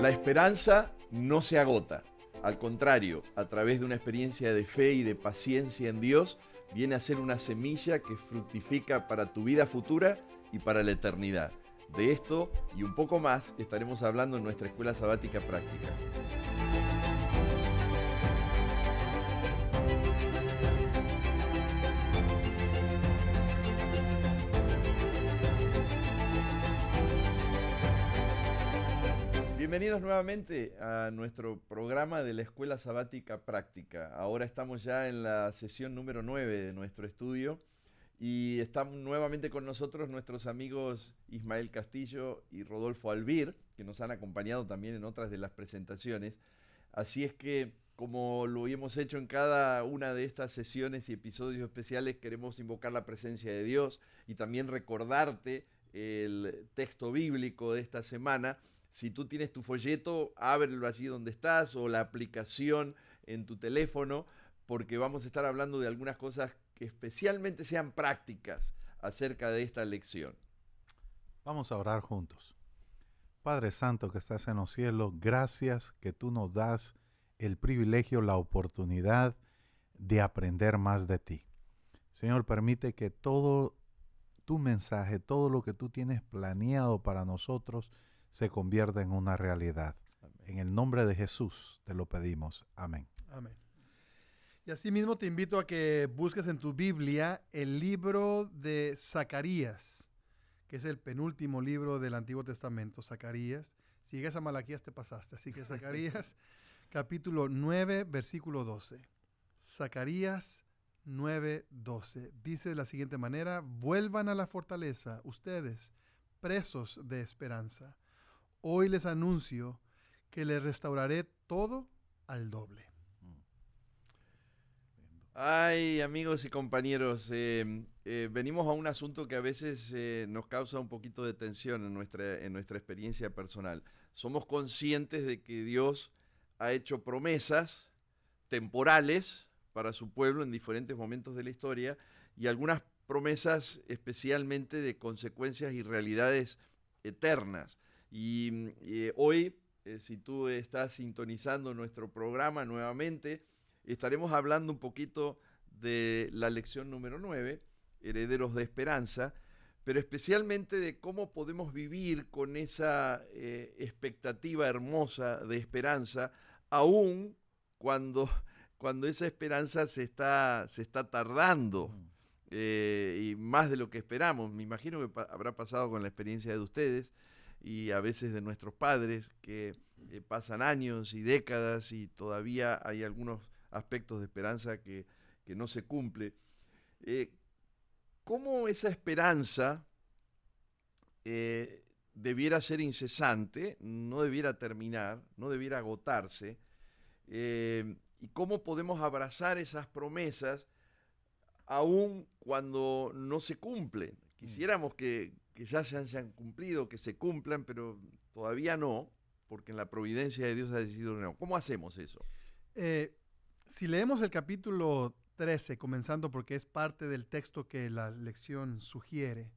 La esperanza no se agota. Al contrario, a través de una experiencia de fe y de paciencia en Dios, viene a ser una semilla que fructifica para tu vida futura y para la eternidad. De esto y un poco más estaremos hablando en nuestra Escuela Sabática Práctica. Bienvenidos nuevamente a nuestro programa de la Escuela Sabática Práctica. Ahora estamos ya en la sesión número 9 de nuestro estudio y están nuevamente con nosotros nuestros amigos Ismael Castillo y Rodolfo Albir, que nos han acompañado también en otras de las presentaciones. Así es que, como lo hemos hecho en cada una de estas sesiones y episodios especiales, queremos invocar la presencia de Dios y también recordarte el texto bíblico de esta semana. Si tú tienes tu folleto, ábrelo allí donde estás o la aplicación en tu teléfono, porque vamos a estar hablando de algunas cosas que especialmente sean prácticas acerca de esta lección. Vamos a orar juntos. Padre Santo que estás en los cielos, gracias que tú nos das el privilegio, la oportunidad de aprender más de ti. Señor, permite que todo tu mensaje, todo lo que tú tienes planeado para nosotros, se convierta en una realidad. Amén. En el nombre de Jesús te lo pedimos. Amén. Amén. Y asimismo te invito a que busques en tu Biblia el libro de Zacarías, que es el penúltimo libro del Antiguo Testamento, Zacarías. Si llegas a Malaquías te pasaste, así que Zacarías, capítulo 9, versículo 12. Zacarías 9, 12. Dice de la siguiente manera: vuelvan a la fortaleza, ustedes, presos de esperanza. Hoy les anuncio que les restauraré todo al doble. Ay, amigos y compañeros, venimos a un asunto que a veces nos causa un poquito de tensión en nuestra experiencia personal. Somos conscientes de que Dios ha hecho promesas temporales para su pueblo en diferentes momentos de la historia y algunas promesas especialmente de consecuencias y realidades eternas. Y hoy, si tú estás sintonizando nuestro programa nuevamente, estaremos hablando un poquito de la lección número 9, Herederos de Esperanza, pero especialmente de cómo podemos vivir con esa expectativa hermosa de esperanza, aún cuando esa esperanza se está tardando, y más de lo que esperamos. Me imagino que habrá pasado con la experiencia de ustedes y a veces de nuestros padres, que pasan años y décadas y todavía hay algunos aspectos de esperanza que no se cumple. ¿Cómo esa esperanza debiera ser incesante, no debiera terminar, no debiera agotarse? ¿Y cómo podemos abrazar esas promesas aún cuando no se cumplen? Quisiéramos que ya se hayan cumplido, que se cumplan, pero todavía no, porque en la providencia de Dios ha decidido no. ¿Cómo hacemos eso? Si leemos el capítulo 13, comenzando porque es parte del texto que la lección sugiere,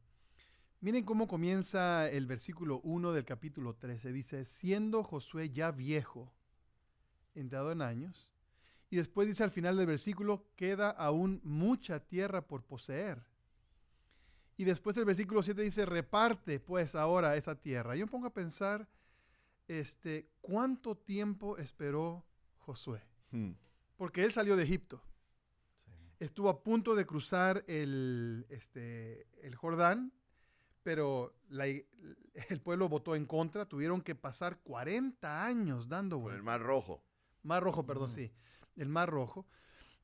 miren cómo comienza el versículo 1 del capítulo 13. Dice: siendo Josué ya viejo, entrado en años, y después dice al final del versículo: queda aún mucha tierra por poseer. Y después el versículo 7 dice: reparte pues ahora esa tierra. Yo me pongo a pensar, ¿cuánto tiempo esperó Josué? Porque él salió de Egipto. Sí. Estuvo a punto de cruzar el Jordán, pero el pueblo votó en contra. Tuvieron que pasar 40 años dando vueltas. El Mar Rojo. Mar Rojo, perdón, sí. El Mar Rojo.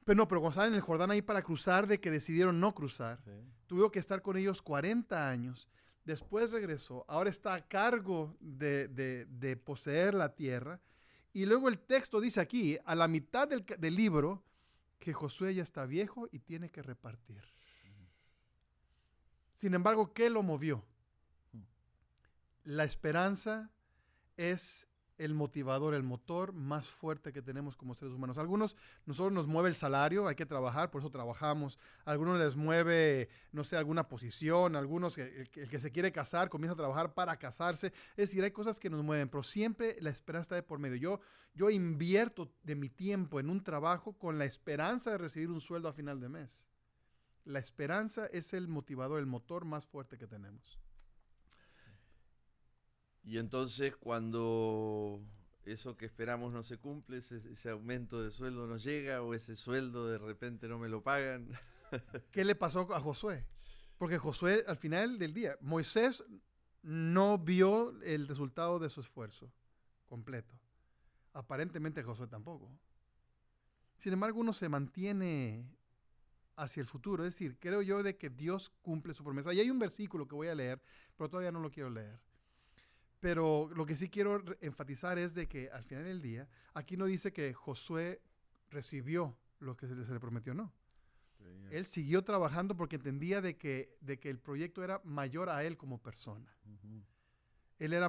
Pero cuando estaban en el Jordán ahí para cruzar, de que decidieron no cruzar, sí, tuvo que estar con ellos 40 años. Después regresó. Ahora está a cargo de poseer la tierra. Y luego el texto dice aquí, a la mitad del libro, que Josué ya está viejo y tiene que repartir. Sin embargo, ¿qué lo movió? La esperanza es el motivador, el motor más fuerte que tenemos como seres humanos. Nosotros nos mueve el salario, hay que trabajar, por eso trabajamos. A algunos les mueve, no sé, alguna posición, algunos, el que se quiere casar, comienza a trabajar para casarse. Es decir, hay cosas que nos mueven, pero siempre la esperanza está de por medio. Yo invierto de mi tiempo en un trabajo con la esperanza de recibir un sueldo a final de mes. La esperanza es el motivador, el motor más fuerte que tenemos. Y entonces cuando eso que esperamos no se cumple, ese aumento de sueldo no llega o ese sueldo de repente no me lo pagan. ¿Qué le pasó a Josué? Porque Josué al final del día, Moisés no vio el resultado de su esfuerzo completo. Aparentemente Josué tampoco. Sin embargo, uno se mantiene hacia el futuro. Es decir, creo yo de que Dios cumple su promesa. Y hay un versículo que voy a leer, pero todavía no lo quiero leer. Pero lo que sí quiero enfatizar es de que al final del día, aquí no dice que Josué recibió lo que se le prometió, no. Él siguió trabajando porque entendía de que el proyecto era mayor a él como persona. Él era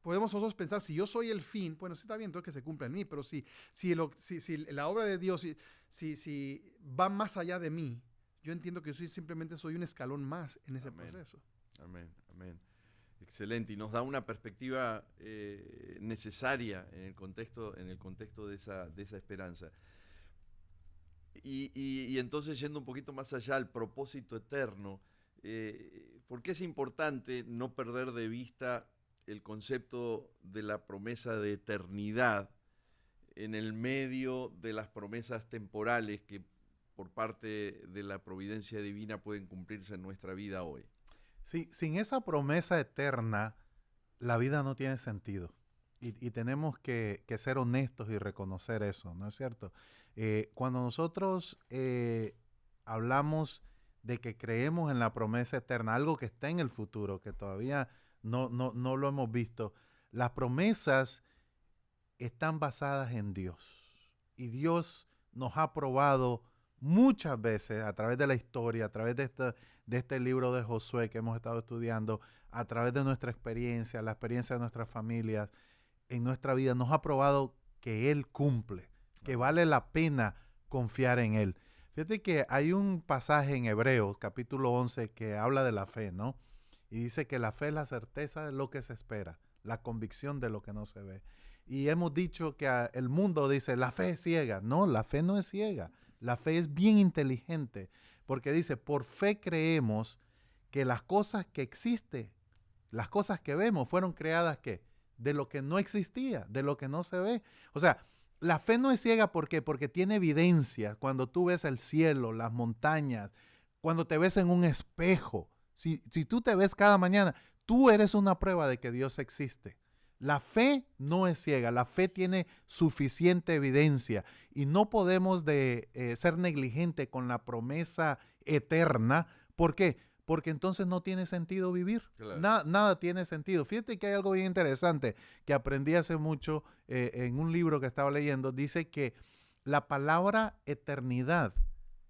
podemos nosotros pensar, si yo soy el fin, bueno, sí está bien, entonces que se cumpla en mí, pero si la obra de Dios, si va más allá de mí, yo entiendo que yo simplemente soy un escalón más en ese proceso. Amén, amén. Excelente, y nos da una perspectiva necesaria en el contexto de esa esperanza. Y entonces, yendo un poquito más allá al propósito eterno, ¿por qué es importante no perder de vista el concepto de la promesa de eternidad en el medio de las promesas temporales que por parte de la providencia divina pueden cumplirse en nuestra vida hoy? Sí, sin esa promesa eterna, la vida no tiene sentido. Y tenemos que ser honestos y reconocer eso, ¿no es cierto? Cuando nosotros hablamos de que creemos en la promesa eterna, algo que está en el futuro, que todavía no lo hemos visto, las promesas están basadas en Dios. Y Dios nos ha probado muchas veces a través de la historia, a través de este libro de Josué que hemos estado estudiando, a través de nuestra experiencia, la experiencia de nuestras familias, en nuestra vida, nos ha probado que Él cumple, que vale la pena confiar en Él. Fíjate que hay un pasaje en Hebreos, capítulo 11, que habla de la fe, ¿no? Y dice que la fe es la certeza de lo que se espera, la convicción de lo que no se ve. Y hemos dicho que el mundo dice, la fe es ciega. No, la fe no es ciega. La fe es bien inteligente, porque dice, por fe creemos que las cosas que existen, las cosas que vemos, fueron creadas, ¿qué? De lo que no existía, de lo que no se ve. O sea, la fe no es ciega, ¿por qué? Porque tiene evidencia. Cuando tú ves el cielo, las montañas, cuando te ves en un espejo, si tú te ves cada mañana, tú eres una prueba de que Dios existe. La fe no es ciega, la fe tiene suficiente evidencia y no podemos ser negligentes con la promesa eterna. ¿Por qué? Porque entonces no tiene sentido vivir. Claro. Nada tiene sentido. Fíjate que hay algo bien interesante que aprendí hace mucho en un libro que estaba leyendo. Dice que la palabra eternidad,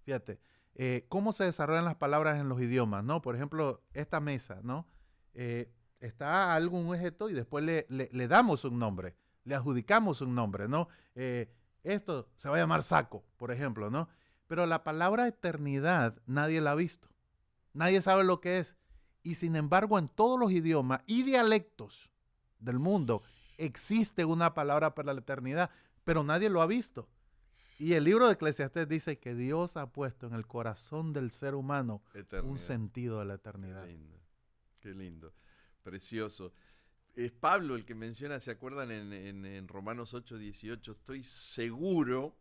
fíjate, cómo se desarrollan las palabras en los idiomas, ¿no? Por ejemplo, esta mesa, ¿no? Está algún objeto y después le damos un nombre, le adjudicamos un nombre, ¿no? Esto se va a llamar saco, por ejemplo, ¿no? Pero la palabra eternidad nadie la ha visto. Nadie sabe lo que es. Y sin embargo, en todos los idiomas y dialectos del mundo existe una palabra para la eternidad, pero nadie lo ha visto. Y el libro de Eclesiastés dice que Dios ha puesto en el corazón del ser humano eternidad, un sentido de la eternidad. Qué lindo, qué lindo, precioso. Es Pablo el que menciona, ¿se acuerdan? En Romanos 8:18, estoy seguro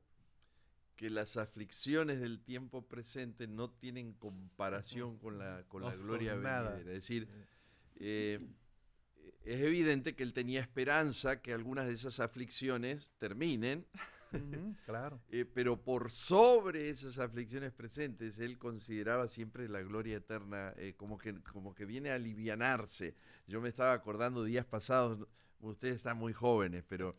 que las aflicciones del tiempo presente no tienen comparación con la gloria venidera. Es decir, es evidente que él tenía esperanza que algunas de esas aflicciones terminen, claro. Pero por sobre esas aflicciones presentes, él consideraba siempre la gloria eterna como que viene a alivianarse. Yo me estaba acordando días pasados, ustedes están muy jóvenes, pero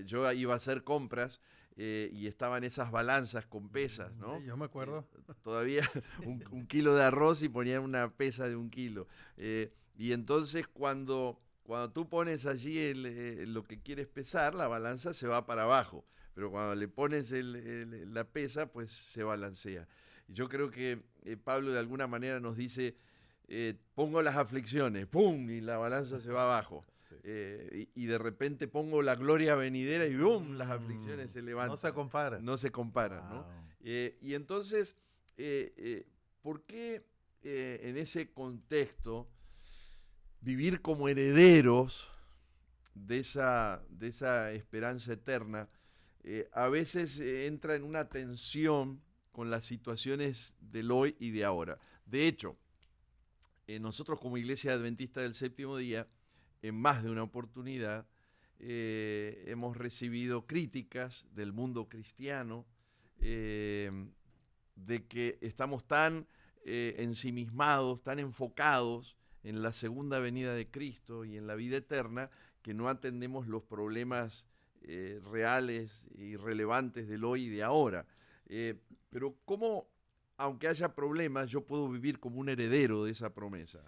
yo iba a hacer compras y estaban esas balanzas con pesas, ¿no? Sí, yo me acuerdo. Todavía un kilo de arroz y ponían una pesa de 1 kilo. Y entonces cuando cuando tú pones allí lo que quieres pesar, la balanza se va para abajo. Pero cuando le pones la pesa, pues se balancea. Yo creo que Pablo de alguna manera nos dice, pongo las aflicciones, ¡pum! Y la balanza se va abajo. Sí. Y de repente pongo la gloria venidera y ¡bum! Las aflicciones se levantan. No se compara. No se comparan, ¿no? Wow. Y entonces, ¿por qué en ese contexto vivir como herederos de esa esperanza eterna a veces entra en una tensión con las situaciones del hoy y de ahora? De hecho, nosotros como Iglesia Adventista del Séptimo Día, en más de una oportunidad, hemos recibido críticas del mundo cristiano de que estamos tan ensimismados, tan enfocados en la segunda venida de Cristo y en la vida eterna, que no atendemos los problemas reales y relevantes del hoy y de ahora. Pero ¿cómo, aunque haya problemas, yo puedo vivir como un heredero de esa promesa?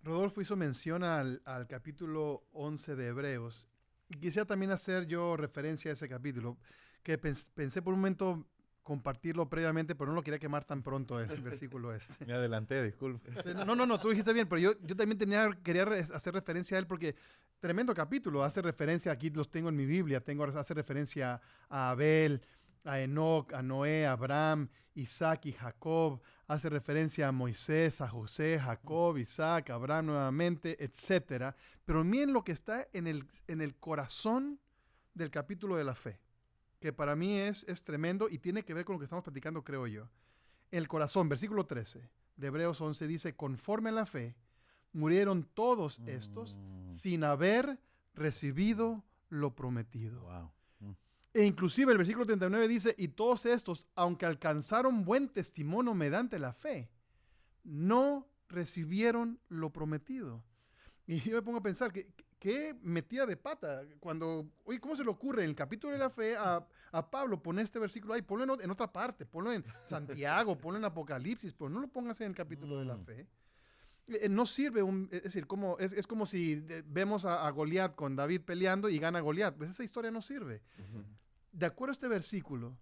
Rodolfo hizo mención al capítulo 11 de Hebreos. Y quisiera también hacer yo referencia a ese capítulo, que pensé por un momento compartirlo previamente, pero no lo quería quemar tan pronto el versículo este. Me adelanté, disculpe. No, tú dijiste bien, pero yo también quería hacer referencia a él porque tremendo capítulo, hace referencia, aquí los tengo en mi Biblia, hace referencia a Abel, a Enoc, a Noé, a Abraham, Isaac y Jacob, hace referencia a Moisés, a José, Jacob, Isaac, Abraham nuevamente, etcétera. Pero miren lo que está en el corazón del capítulo de la fe, que para mí es tremendo y tiene que ver con lo que estamos platicando, creo yo. El corazón, versículo 13 de Hebreos 11 dice, conforme a la fe, murieron todos estos sin haber recibido lo prometido. Wow. E inclusive el versículo 39 dice, y todos estos, aunque alcanzaron buen testimonio mediante la fe, no recibieron lo prometido. Y yo me pongo a pensar, ¿qué metida de pata? Oye, ¿cómo se le ocurre en el capítulo de la fe a Pablo poner este versículo ahí? Ponlo en otra parte, ponlo en Santiago, ponlo en Apocalipsis, pero no lo pongas en el capítulo de la fe. No sirve, es decir, es como si vemos a Goliat con David peleando y gana Goliat. Pues esa historia no sirve. De acuerdo a este versículo,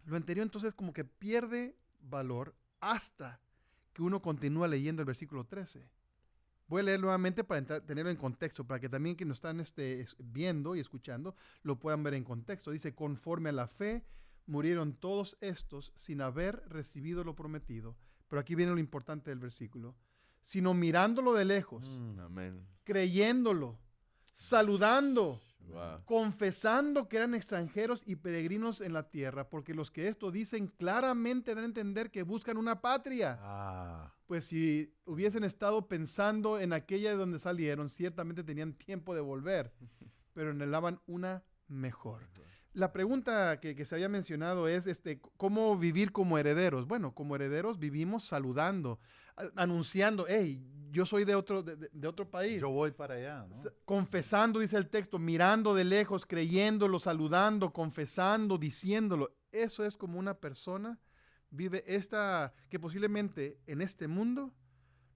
lo anterior entonces como que pierde valor hasta que uno continúa leyendo el versículo 13. Voy a leer nuevamente para tenerlo en contexto, para que también quienes están viendo y escuchando lo puedan ver en contexto. Dice, conforme a la fe, murieron todos estos sin haber recibido lo prometido. Pero aquí viene lo importante del versículo. Sino mirándolo de lejos, Amén. creyéndolo, saludando, Wow. confesando que eran extranjeros y peregrinos en la tierra, porque los que esto dicen claramente dan a entender que buscan una patria. Pues si hubiesen estado pensando en aquella de donde salieron, ciertamente tenían tiempo de volver, pero anhelaban una mejor. La pregunta que se había mencionado es, ¿cómo vivir como herederos? Bueno, como herederos vivimos saludando, anunciando, hey, yo soy de otro país. Yo voy para allá, ¿no? Confesando, dice el texto, mirando de lejos, creyéndolo, saludando, confesando, diciéndolo. Eso es como una persona vive que posiblemente en este mundo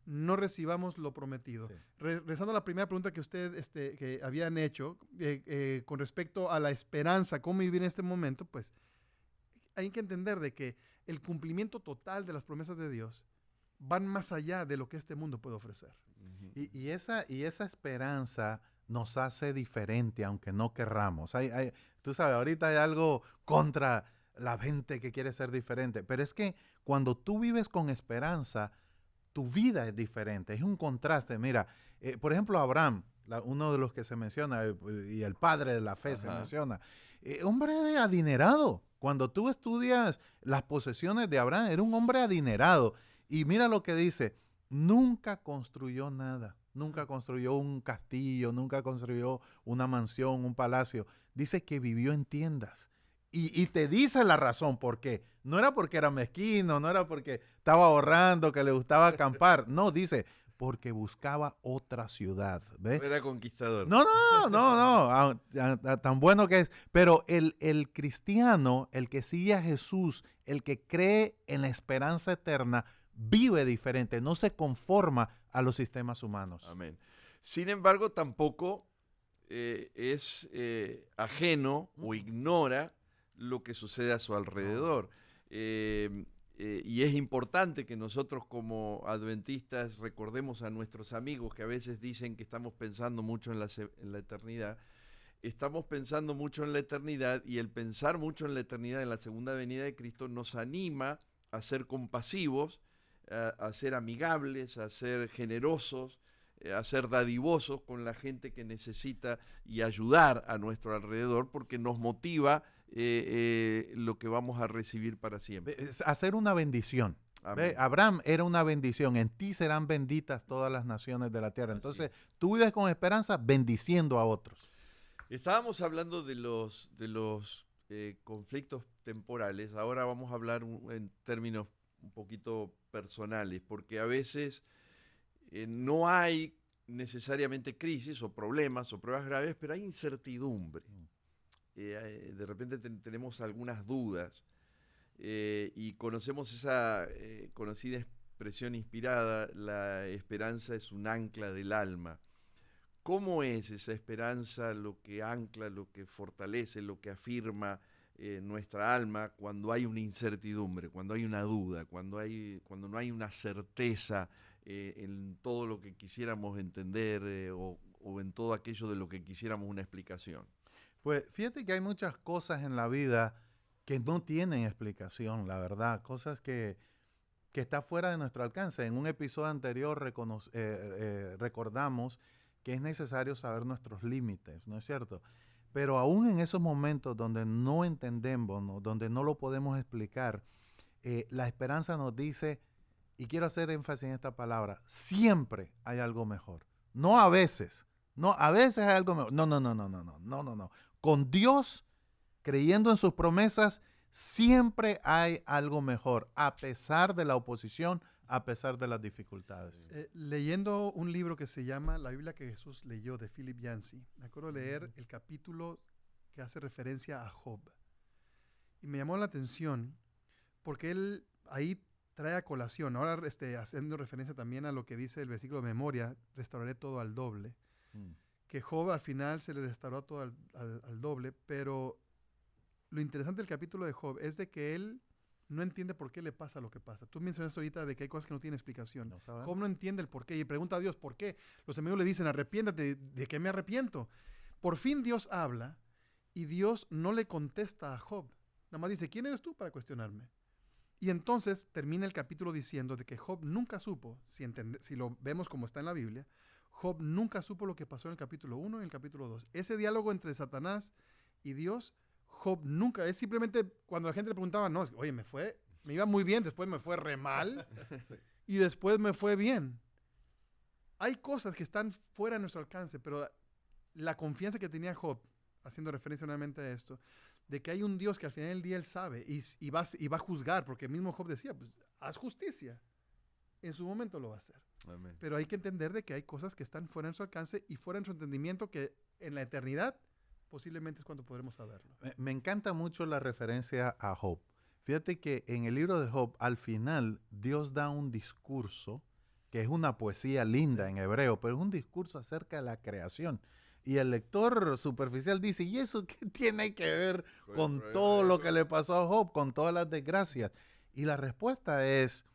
no recibamos lo prometido. Sí. Regresando a la primera pregunta que usted que habían hecho con respecto a la esperanza, cómo vivir en este momento, pues hay que entender de que el cumplimiento total de las promesas de Dios van más allá de lo que este mundo puede ofrecer. Y esa esperanza nos hace diferente, aunque no querramos. Tú sabes, ahorita hay algo contra la gente que quiere ser diferente, pero es que cuando tú vives con esperanza, tu vida es diferente, es un contraste. Mira, por ejemplo, Abraham, uno de los que se menciona, y el padre de la fe se menciona, hombre adinerado. Cuando tú estudias las posesiones de Abraham, era un hombre adinerado. Y mira lo que dice, nunca construyó nada, nunca construyó un castillo, nunca construyó una mansión, un palacio. Dice que vivió en tiendas. Y te dice la razón por qué. No era porque era mezquino, no era porque estaba ahorrando, que le gustaba acampar. No, dice, porque buscaba otra ciudad. ¿Ves? Era conquistador. No. Tan bueno que es. Pero el cristiano, el que sigue a Jesús, el que cree en la esperanza eterna, vive diferente, no se conforma a los sistemas humanos. Amén. Sin embargo, tampoco es ajeno o ignora lo que sucede a su alrededor. Y es importante que nosotros como adventistas recordemos a nuestros amigos que a veces dicen que estamos pensando mucho en la eternidad. Estamos pensando mucho en la eternidad, y el pensar mucho en la eternidad, en la segunda venida de Cristo, nos anima a ser compasivos, a ser amigables, a ser generosos, a ser dadivosos con la gente que necesita y ayudar a nuestro alrededor, porque nos motiva lo que vamos a recibir para siempre. Es hacer una bendición. Amén. Abraham era una bendición. En ti serán benditas todas las naciones de la tierra. Así Entonces, es. tú vives con esperanza bendiciendo a otros. Estábamos hablando de los conflictos temporales. Ahora vamos a hablar en términos un poquito personales, porque a veces no hay necesariamente crisis o problemas o pruebas graves, pero hay incertidumbre. De repente tenemos algunas dudas y conocemos esa conocida expresión inspirada: la esperanza es un ancla del alma. ¿Cómo es esa esperanza lo que ancla, lo que fortalece, lo que afirma nuestra alma cuando hay una incertidumbre, cuando hay una duda, cuando no hay una certeza en todo lo que quisiéramos entender o en todo aquello de lo que quisiéramos una explicación? Pues fíjate que hay muchas cosas en la vida que no tienen explicación, la verdad, cosas que está fuera de nuestro alcance. En un episodio anterior recordamos que es necesario saber nuestros límites, ¿no es cierto? Pero aún en esos momentos donde no entendemos, ¿no?, donde no lo podemos explicar, la esperanza nos dice, y quiero hacer énfasis en esta palabra, siempre hay algo mejor. No a veces, no, a veces hay algo mejor. No. Con Dios, creyendo en sus promesas, siempre hay algo mejor, a pesar de la oposición, a pesar de las dificultades. Leyendo un libro que se llama La Biblia que Jesús leyó, de Philip Yancey, me acuerdo de leer el capítulo que hace referencia a Job. Y me llamó la atención porque él ahí trae a colación, ahora haciendo referencia también a lo que dice el versículo de memoria, restauraré todo al doble. Que Job al final se le restauró todo al doble, pero lo interesante del capítulo de Job es de que él no entiende por qué le pasa lo que pasa. Tú mencionaste ahorita de que hay cosas que no tienen explicación. No sabemos. Job no entiende el por qué y pregunta a Dios por qué. Los amigos le dicen, arrepiéntate. ¿De qué me arrepiento? Por fin Dios habla y Dios no le contesta a Job. Nada más dice, ¿quién eres tú para cuestionarme? Y entonces termina el capítulo diciendo de que Job nunca supo, si lo vemos como está en la Biblia, Job nunca supo lo que pasó en el capítulo 1 y en el capítulo 2. Ese diálogo entre Satanás y Dios, Job nunca, es simplemente cuando la gente le preguntaba, no, oye, me iba muy bien, después me fue re mal y después me fue bien. Hay cosas que están fuera de nuestro alcance, pero la confianza que tenía Job, haciendo referencia nuevamente a esto, de que hay un Dios que al final del día él sabe y va a juzgar, porque el mismo Job decía, pues haz justicia. En su momento lo va a hacer. Amén. Pero hay que entender de que hay cosas que están fuera de su alcance y fuera de su entendimiento, que en la eternidad posiblemente es cuando podremos saberlo. Me encanta mucho la referencia a Job. Fíjate que en el libro de Job, al final, Dios da un discurso, que es una poesía linda en hebreo, pero es un discurso acerca de la creación. Y el lector superficial dice, ¿y eso qué tiene que ver con todo lo que le pasó a Job, con todas las desgracias? Y la respuesta es,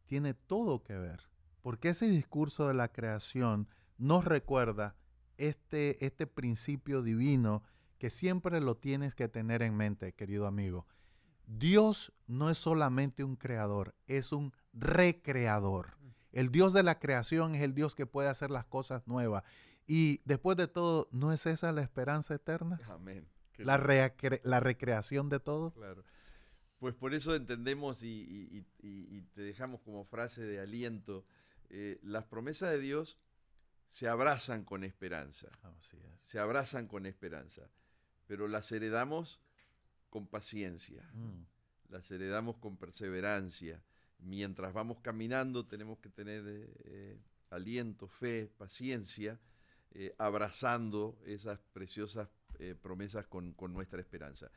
tiene todo que ver, porque ese discurso de la creación nos recuerda este principio divino que siempre lo tienes que tener en mente, querido amigo. Dios no es solamente un creador, es un recreador. El Dios de la creación es el Dios que puede hacer las cosas nuevas. Y después de todo, ¿no es esa la esperanza eterna? Amén. La recreación de todo. Claro. Pues por eso entendemos y te dejamos como frase de aliento, las promesas de Dios se abrazan con esperanza. Así es. Se abrazan con esperanza, pero las heredamos con paciencia, las heredamos con perseverancia. Mientras vamos caminando tenemos que tener aliento, fe, paciencia, abrazando esas preciosas promesas con nuestra esperanza.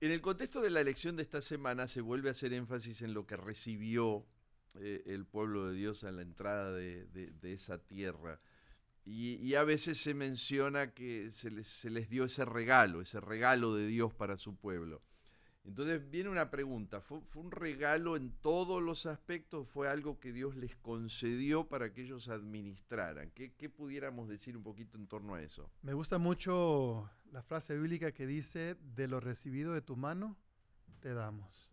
En el contexto de la elección de esta semana se vuelve a hacer énfasis en lo que recibió el pueblo de Dios a la entrada de esa tierra. Y a veces se menciona que se les dio ese regalo de Dios para su pueblo. Entonces viene una pregunta, ¿fue un regalo en todos los aspectos? ¿Fue algo que Dios les concedió para que ellos administraran? ¿Qué pudiéramos decir un poquito en torno a eso? Me gusta mucho la frase bíblica que dice, de lo recibido de tu mano, te damos.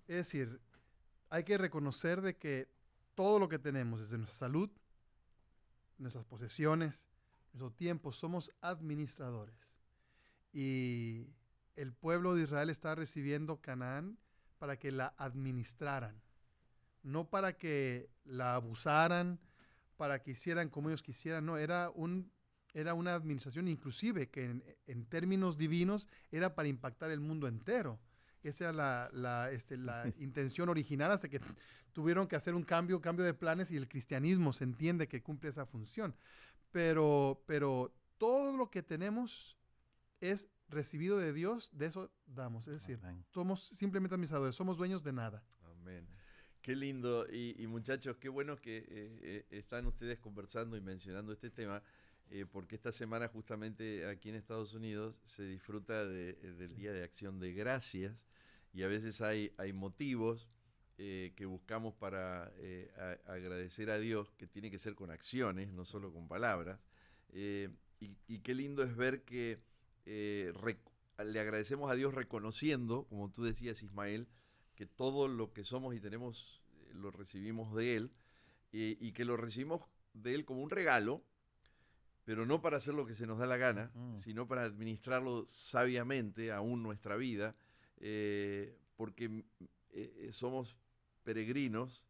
Es decir, hay que reconocer de que todo lo que tenemos, desde nuestra salud, nuestras posesiones, nuestro tiempo, somos administradores. Y el pueblo de Israel está recibiendo Canaán para que la administraran, no para que la abusaran, para que hicieran como ellos quisieran, no, era una administración inclusive que en términos divinos era para impactar el mundo entero. Esa era la intención original, hasta que tuvieron que hacer un cambio de planes, y el cristianismo se entiende que cumple esa función. Pero todo lo que tenemos es recibido de Dios, de eso damos. Es decir, Amén. Somos simplemente administradores, somos dueños de nada. Amén. Qué lindo. Y muchachos, qué bueno que están ustedes conversando y mencionando este tema, porque esta semana justamente aquí en Estados Unidos se disfruta del Día de Acción de Gracias, y a veces hay motivos que buscamos para agradecer a Dios, que tiene que ser con acciones, no solo con palabras. Y qué lindo es ver que le agradecemos a Dios reconociendo, como tú decías, Ismael, que todo lo que somos y tenemos lo recibimos de Él, y que lo recibimos de Él como un regalo, pero no para hacer lo que se nos da la gana, sino para administrarlo sabiamente aún nuestra vida, porque somos peregrinos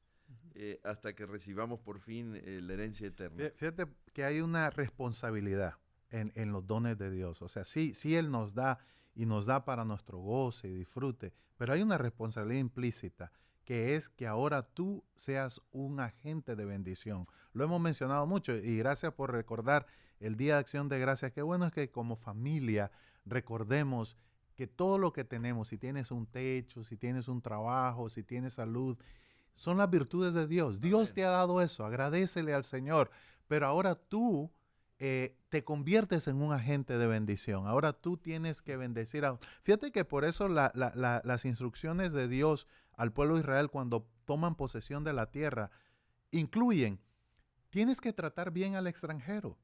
hasta que recibamos por fin la herencia eterna. Fíjate que hay una responsabilidad en los dones de Dios. O sea, sí Él nos da, y nos da para nuestro goce y disfrute, pero hay una responsabilidad implícita, que es que ahora tú seas un agente de bendición. Lo hemos mencionado mucho, y gracias por recordar el Día de Acción de Gracias. Qué bueno es que como familia recordemos que todo lo que tenemos, si tienes un techo, si tienes un trabajo, si tienes salud, son las virtudes de Dios. Dios te ha dado eso, agradécele al Señor, pero ahora tú te conviertes en un agente de bendición. Ahora tú tienes que bendecir a... Fíjate que por eso las instrucciones de Dios al pueblo de Israel cuando toman posesión de la tierra incluyen, tienes que tratar bien al extranjero,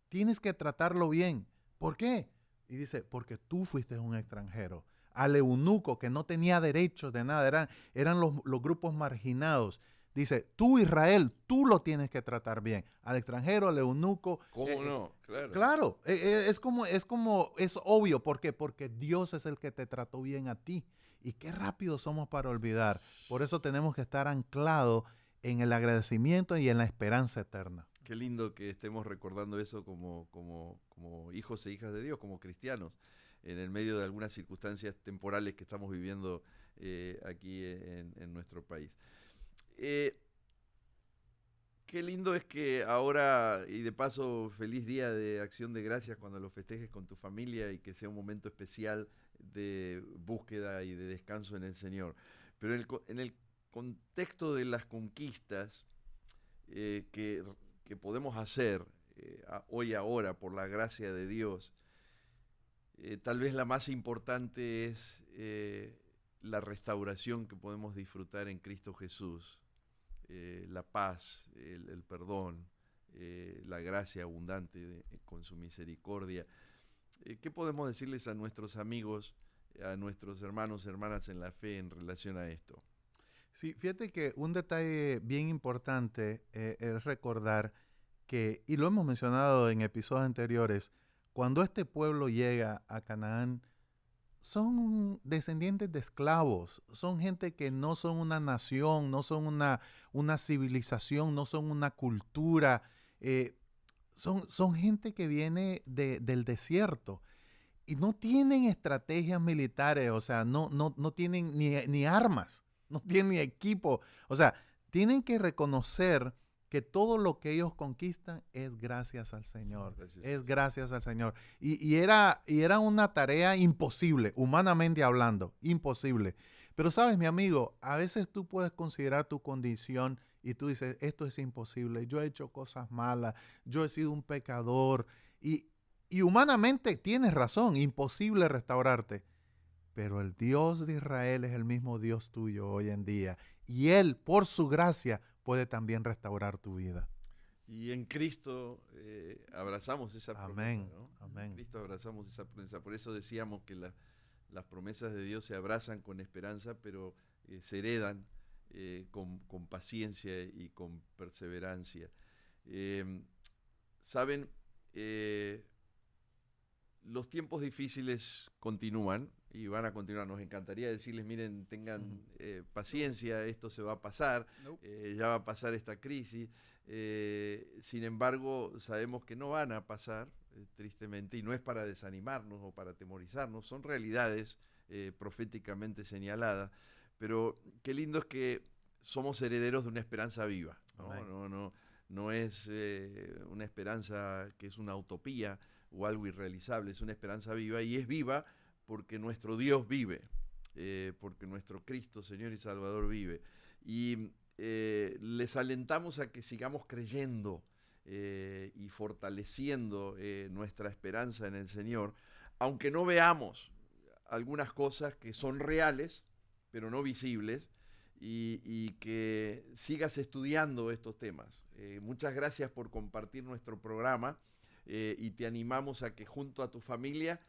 tienes que tratarlo bien. ¿Por qué? Y dice, porque tú fuiste un extranjero. Al eunuco, que no tenía derechos de nada, eran los grupos marginados. Dice, tú Israel, tú lo tienes que tratar bien. Al extranjero, al eunuco. ¿Cómo no? Claro. Claro, es obvio. ¿Por qué? Porque Dios es el que te trató bien a ti. Y qué rápido somos para olvidar. Por eso tenemos que estar anclados en el agradecimiento y en la esperanza eterna. Qué lindo que estemos recordando eso como hijos e hijas de Dios, como cristianos, en el medio de algunas circunstancias temporales que estamos viviendo aquí en nuestro país. Qué lindo es que ahora, y de paso, feliz Día de Acción de Gracias cuando lo festejes con tu familia, y que sea un momento especial de búsqueda y de descanso en el Señor. Pero en el contexto de las conquistas que podemos hacer hoy ahora por la gracia de Dios, tal vez la más importante es la restauración que podemos disfrutar en Cristo Jesús, la paz, el perdón, la gracia abundante con su misericordia. ¿Qué podemos decirles a nuestros amigos, a nuestros hermanos, hermanas en la fe en relación a esto? Sí, fíjate que un detalle bien importante es recordar que, y lo hemos mencionado en episodios anteriores, cuando este pueblo llega a Canaán, son descendientes de esclavos, son gente que no son una nación, no son una civilización, no son una cultura, son gente que viene del desierto y no tienen estrategias militares, o sea, no tienen ni armas, no tienen ni equipo, o sea, tienen que reconocer que todo lo que ellos conquistan es gracias al Señor, es gracias al Señor. Y era una tarea imposible, humanamente hablando, imposible. Pero sabes, mi amigo, a veces tú puedes considerar tu condición y tú dices, esto es imposible, yo he hecho cosas malas, yo he sido un pecador, y humanamente tienes razón, imposible restaurarte. Pero el Dios de Israel es el mismo Dios tuyo hoy en día, y Él, por su gracia, puede también restaurar tu vida. Y en Cristo abrazamos esa promesa, Amén, ¿no? amén. En Cristo abrazamos esa promesa. Por eso decíamos que las promesas de Dios se abrazan con esperanza, pero se heredan con paciencia y con perseverancia. Saben, los tiempos difíciles continúan y van a continuar. Nos encantaría decirles, miren, tengan paciencia, esto se va a pasar, ya va a pasar esta crisis. Sin embargo, sabemos que no van a pasar, tristemente, y no es para desanimarnos o para atemorizarnos, son realidades proféticamente señaladas, pero qué lindo es que somos herederos de una esperanza viva, ¿no? No es una esperanza que es una utopía o algo irrealizable, es una esperanza viva, y es viva porque nuestro Dios vive, porque nuestro Cristo, Señor y Salvador, vive. Y les alentamos a que sigamos creyendo y fortaleciendo nuestra esperanza en el Señor, aunque no veamos algunas cosas que son reales, pero no visibles, y que sigas estudiando estos temas. Muchas gracias por compartir nuestro programa, y te animamos a que junto a tu familia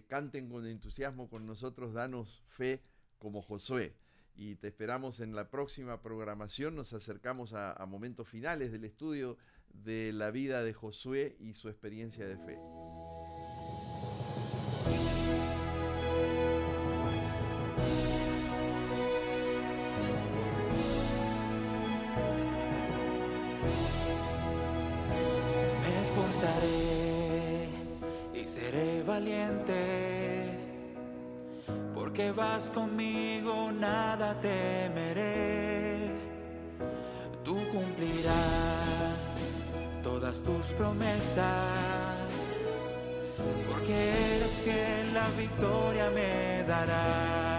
canten con entusiasmo con nosotros, danos fe como Josué. Y te esperamos en la próxima programación. Nos acercamos a momentos finales del estudio de la vida de Josué y su experiencia de fe. Me esforzaré y seré valiente, porque vas conmigo, nada temeré. Tú cumplirás todas tus promesas, porque eres fiel, la victoria me darás.